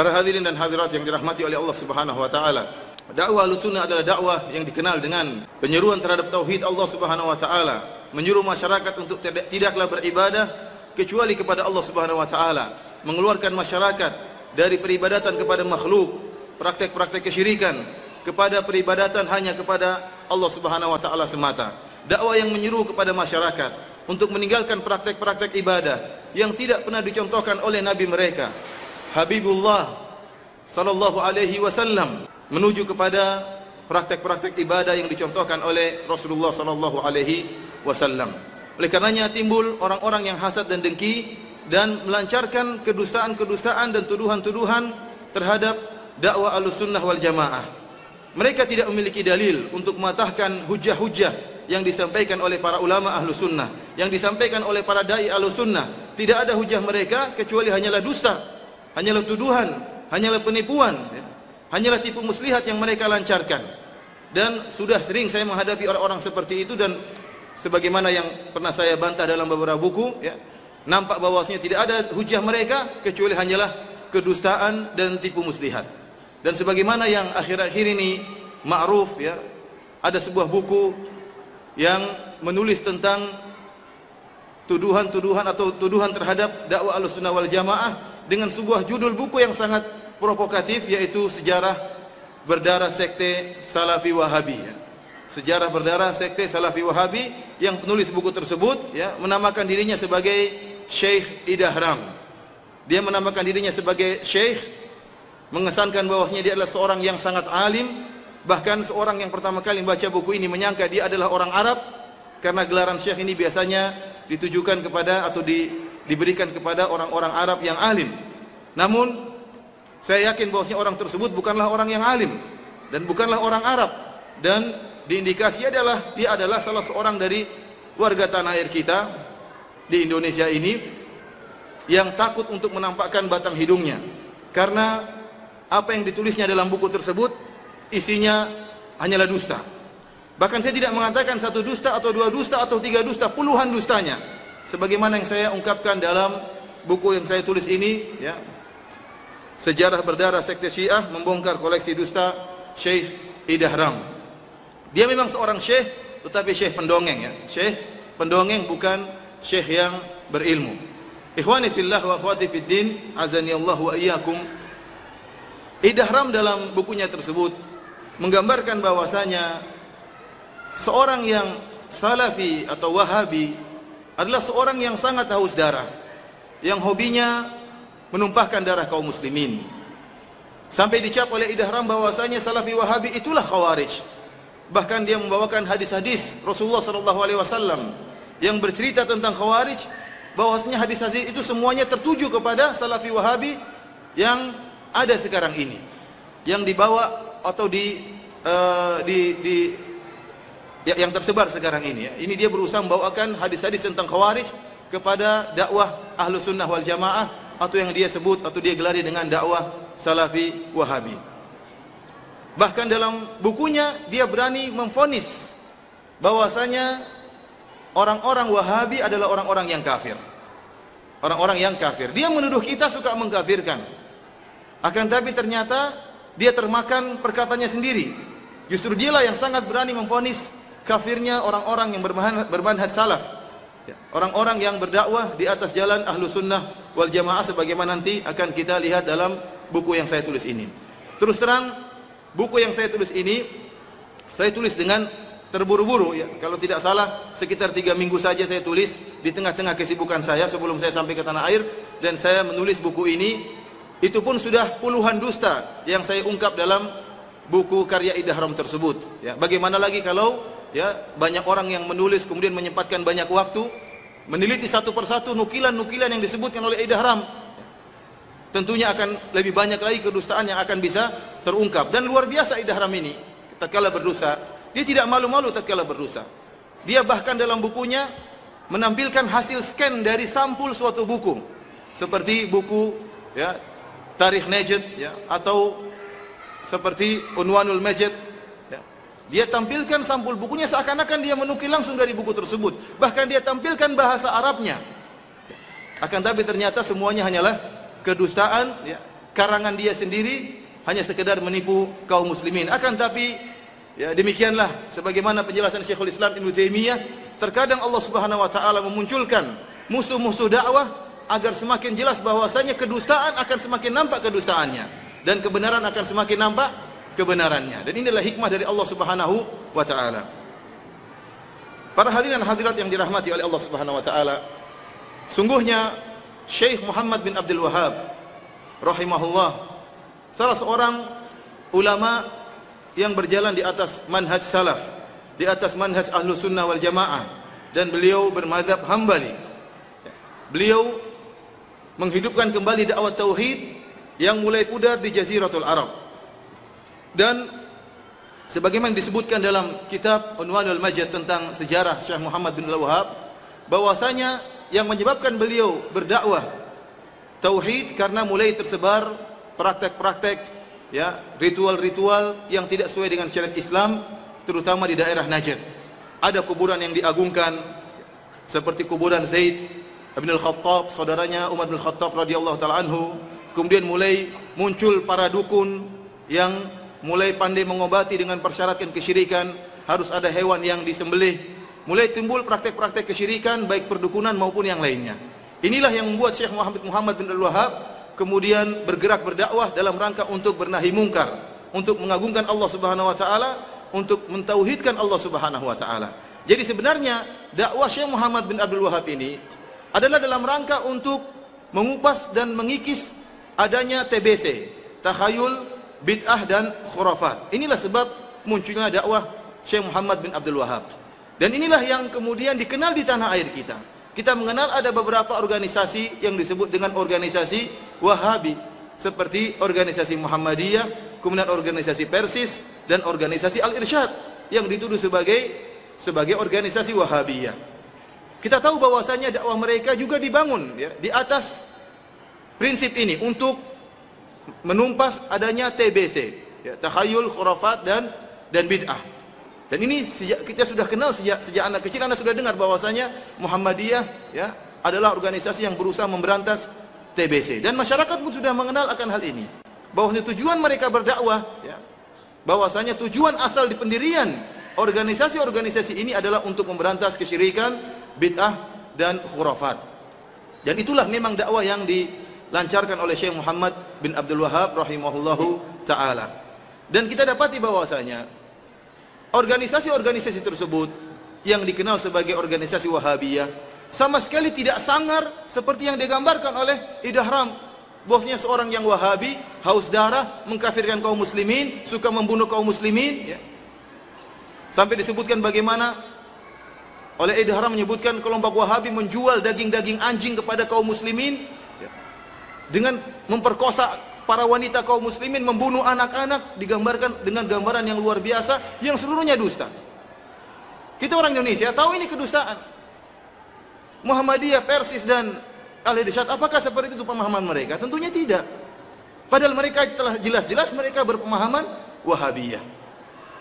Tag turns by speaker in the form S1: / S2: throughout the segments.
S1: Para hadirin dan hadirat yang dirahmati oleh Allah Subhanahu wa taala. Dakwah Ahlussunnah adalah dakwah yang dikenal dengan penyeruan terhadap tauhid Allah Subhanahu wa taala, menyuruh masyarakat untuk tidaklah beribadah kecuali kepada Allah Subhanahu wa taala, mengeluarkan masyarakat dari peribadatan kepada makhluk, praktek-praktek kesyirikan, kepada peribadatan hanya kepada Allah Subhanahu wa taala semata. Dakwah yang menyuruh kepada masyarakat untuk meninggalkan praktek-praktek ibadah yang tidak pernah dicontohkan oleh nabi mereka, Habibullah sallallahu alaihi wasallam, menuju kepada praktek-praktek ibadah yang dicontohkan oleh Rasulullah sallallahu alaihi wasallam. Oleh karenanya timbul orang-orang yang hasad dan dengki dan melancarkan kedustaan-kedustaan dan tuduhan-tuduhan terhadap dakwah Ahlussunnah wal Jamaah. Mereka tidak memiliki dalil untuk mematahkan hujah-hujah yang disampaikan oleh para ulama Ahlussunnah, yang disampaikan oleh para dai Ahlussunnah. Tidak ada hujah mereka kecuali hanyalah dusta, hanyalah tuduhan, hanyalah penipuan, hanyalah tipu muslihat yang mereka lancarkan. Dan sudah sering saya menghadapi orang-orang seperti itu, dan sebagaimana yang pernah saya bantah dalam beberapa buku, nampak bahwasanya tidak ada hujah mereka kecuali hanyalah kedustaan dan tipu muslihat. Dan sebagaimana yang akhir-akhir ini ma'ruf, ada sebuah buku yang menulis tentang tuduhan-tuduhan atau tuduhan terhadap dakwah Ahlussunnah wal Jamaah dengan sebuah judul buku yang sangat provokatif, yaitu Sejarah Berdarah Sekte Salafi Wahabi. Sejarah Berdarah Sekte Salafi Wahabi, yang penulis buku tersebut menamakan dirinya sebagai Syekh Idahram. Dia menamakan dirinya sebagai Syekh, mengesankan bahwasanya dia adalah seorang yang sangat alim. Bahkan seorang yang pertama kali membaca buku ini menyangka dia adalah orang Arab, karena gelaran Syekh ini biasanya ditujukan kepada atau diberikan kepada orang-orang Arab yang alim. Namun saya yakin bahwasanya orang tersebut bukanlah orang yang alim dan bukanlah orang Arab, dan diindikasi dia adalah salah seorang dari warga tanah air kita di Indonesia ini yang takut untuk menampakkan batang hidungnya, karena apa yang ditulisnya dalam buku tersebut isinya hanyalah dusta. Bahkan saya tidak mengatakan satu dusta atau dua dusta atau tiga dusta, puluhan dustanya. Sebagaimana yang saya ungkapkan dalam buku yang saya tulis ini, Sejarah Berdarah Sekte Syiah, membongkar koleksi dusta Syekh Idahram. Dia memang seorang syekh, tetapi syekh pendongeng, Syekh pendongeng, bukan syekh yang berilmu. Ikhwani fillah wa akhwati fiddin, azani Allah wa iyyakum. Idahram dalam bukunya tersebut menggambarkan bahwasanya seorang yang salafi atau wahabi adalah seorang yang sangat haus darah, yang hobinya menumpahkan darah kaum muslimin. Sampai dicap oleh Idahram bahwasanya salafi wahabi itulah khawarij. Bahkan dia membawakan hadis-hadis Rasulullah SAW yang bercerita tentang khawarij, bahwasanya hadis-hadis itu semuanya tertuju kepada salafi wahabi yang ada sekarang ini, yang dibawa atau yang tersebar sekarang ini. Ini dia berusaha membawakan hadis-hadis tentang khawarij kepada dakwah Ahlussunnah wal Jamaah, atau yang dia sebut atau dia gelari dengan dakwah Salafi Wahabi. Bahkan dalam bukunya dia berani memvonis bahwasanya orang-orang Wahabi adalah orang-orang yang kafir. Orang-orang yang kafir. Dia menuduh kita suka mengkafirkan. Akan tapi ternyata dia termakan perkataannya sendiri. Justru dialah yang sangat berani memvonis kafirnya orang-orang yang bermanhaj salaf, orang-orang yang berdakwah di atas jalan Ahlussunnah wal Jamaah, sebagaimana nanti akan kita lihat dalam buku yang saya tulis ini. Terus terang, buku yang saya tulis ini saya tulis dengan terburu-buru, kalau tidak salah sekitar 3 minggu saja saya tulis di tengah-tengah kesibukan saya sebelum saya sampai ke tanah air. Dan saya menulis buku ini, itu pun sudah puluhan dusta yang saya ungkap dalam buku karya Idahram tersebut. Bagaimana lagi kalau banyak orang yang menulis kemudian menyempatkan banyak waktu meneliti satu persatu nukilan-nukilan yang disebutkan oleh Idahram. Tentunya akan lebih banyak lagi kedustaan yang akan bisa terungkap. Dan luar biasa Idahram ini tatkala berdosa, dia tidak malu-malu tatkala berdosa. Dia bahkan dalam bukunya menampilkan hasil scan dari sampul suatu buku, seperti buku Tarikh Najd, atau seperti Unwanul Majid. Dia tampilkan sampul bukunya seakan-akan dia menukil langsung dari buku tersebut. Bahkan dia tampilkan bahasa Arabnya. Akan tapi ternyata semuanya hanyalah kedustaan karangan dia sendiri, hanya sekedar menipu kaum muslimin. Akan tapi ya demikianlah sebagaimana penjelasan Syekhul Islam Ibnu Taimiyah, terkadang Allah Subhanahu wa taala memunculkan musuh-musuh dakwah agar semakin jelas bahwasanya kedustaan akan semakin nampak kedustaannya dan kebenaran akan semakin nampak kebenarannya. Dan inilah hikmah dari Allah Subhanahu wa taala. Para hadirin dan hadirat yang dirahmati oleh Allah Subhanahu wa taala, sungguhnya Syekh Muhammad bin Abdul Wahhab rahimahullah salah seorang ulama yang berjalan di atas manhaj salaf, di atas manhaj ahlu sunnah wal jamaah, dan beliau bermadhab Hambali. Beliau menghidupkan kembali dakwah tauhid yang mulai pudar di Jaziratul Arab. Dan sebagaimana disebutkan dalam kitab Unwanul Majid tentang sejarah Syekh Muhammad bin Abdul Wahhab, bahwasanya yang menyebabkan beliau berdakwah tauhid karena mulai tersebar praktek-praktek ya, ritual-ritual yang tidak sesuai dengan syariat Islam, terutama di daerah Najd. Ada kuburan yang diagungkan seperti kuburan Zaid bin Al-Khattab, saudaranya Umar bin Al-Khattab radhiyallahu taala anhu. Kemudian mulai muncul para dukun yang mulai pandai mengobati dengan persyaratkan kesyirikan, harus ada hewan yang disembelih. Mulai timbul praktek-praktek kesyirikan baik perdukunan maupun yang lainnya. Inilah yang membuat Syekh Muhammad bin Abdul Wahhab kemudian bergerak berdakwah dalam rangka untuk bernahi mungkar, untuk mengagungkan Allah Subhanahu wa taala, untuk mentauhidkan Allah Subhanahu wa taala. Jadi sebenarnya dakwah Syekh Muhammad bin Abdul Wahhab ini adalah dalam rangka untuk mengupas dan mengikis adanya TBC, takhayul, bid'ah dan khurafat. Inilah sebab munculnya dakwah Syekh Muhammad bin Abdul Wahhab. Dan inilah yang kemudian dikenal di tanah air kita. Kita mengenal ada beberapa organisasi yang disebut dengan organisasi Wahabi, seperti organisasi Muhammadiyah, kemudian organisasi Persis, dan organisasi Al-Irsyad yang dituduh sebagai organisasi Wahabiyah. Kita tahu bahwasanya dakwah mereka juga dibangun ya, di atas prinsip ini untuk menumpas adanya TBC, ya, takhayul, khurafat dan bid'ah. Dan ini kita sudah kenal sejak anak kecil. Anda sudah dengar bahwasanya Muhammadiyah ya adalah organisasi yang berusaha memberantas TBC, dan masyarakat pun sudah mengenal akan hal ini. Bahwasanya tujuan mereka berdakwah ya, bahwasanya tujuan asal di pendirian organisasi-organisasi ini adalah untuk memberantas kesyirikan, bid'ah dan khurafat. Dan itulah memang dakwah yang dilancarkan oleh Syekh Muhammad bin Abdul Wahhab rahimahullahu taala. Dan kita dapati bahwasanya organisasi-organisasi tersebut yang dikenal sebagai organisasi Wahabiyah sama sekali tidak sangar seperti yang digambarkan oleh Idahram, bahwasanya seorang yang Wahabi haus darah, mengkafirkan kaum muslimin, suka membunuh kaum muslimin ya. Sampai disebutkan bagaimana oleh Idahram menyebutkan kelompok Wahabi menjual daging-daging anjing kepada kaum muslimin ya, dengan memperkosa para wanita kaum muslimin, membunuh anak-anak, digambarkan dengan gambaran yang luar biasa yang seluruhnya dusta. Kita orang Indonesia tahu ini kedustaan. Muhammadiyah, Persis dan Al-Irsyad, apakah seperti itu pemahaman mereka? Tentunya tidak. Padahal mereka telah jelas-jelas mereka berpemahaman Wahabiyah.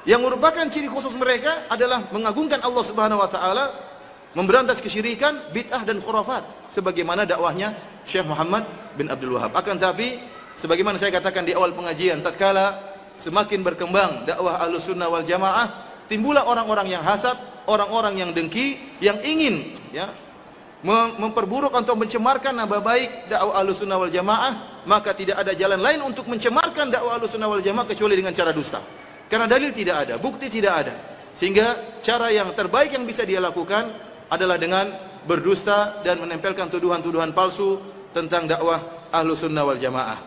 S1: Yang merupakan ciri khusus mereka adalah mengagungkan Allah Subhanahu wa taala, memberantas kesyirikan, bid'ah dan khurafat, sebagaimana dakwahnya Syekh Muhammad bin Abdul Wahhab. Akan tapi sebagaimana saya katakan di awal pengajian, tatkala semakin berkembang dakwah Ahlussunnah wal Jamaah, timbullah orang-orang yang hasad, orang-orang yang dengki, yang ingin ya memperburuk atau mencemarkan nama baik dakwah Ahlussunnah wal Jamaah. Maka tidak ada jalan lain untuk mencemarkan dakwah Ahlussunnah wal Jamaah kecuali dengan cara dusta. Karena dalil tidak ada, bukti tidak ada. Sehingga cara yang terbaik yang bisa dia lakukan adalah dengan berdusta dan menempelkan tuduhan-tuduhan palsu tentang dakwah Ahlussunnah wal Jamaah.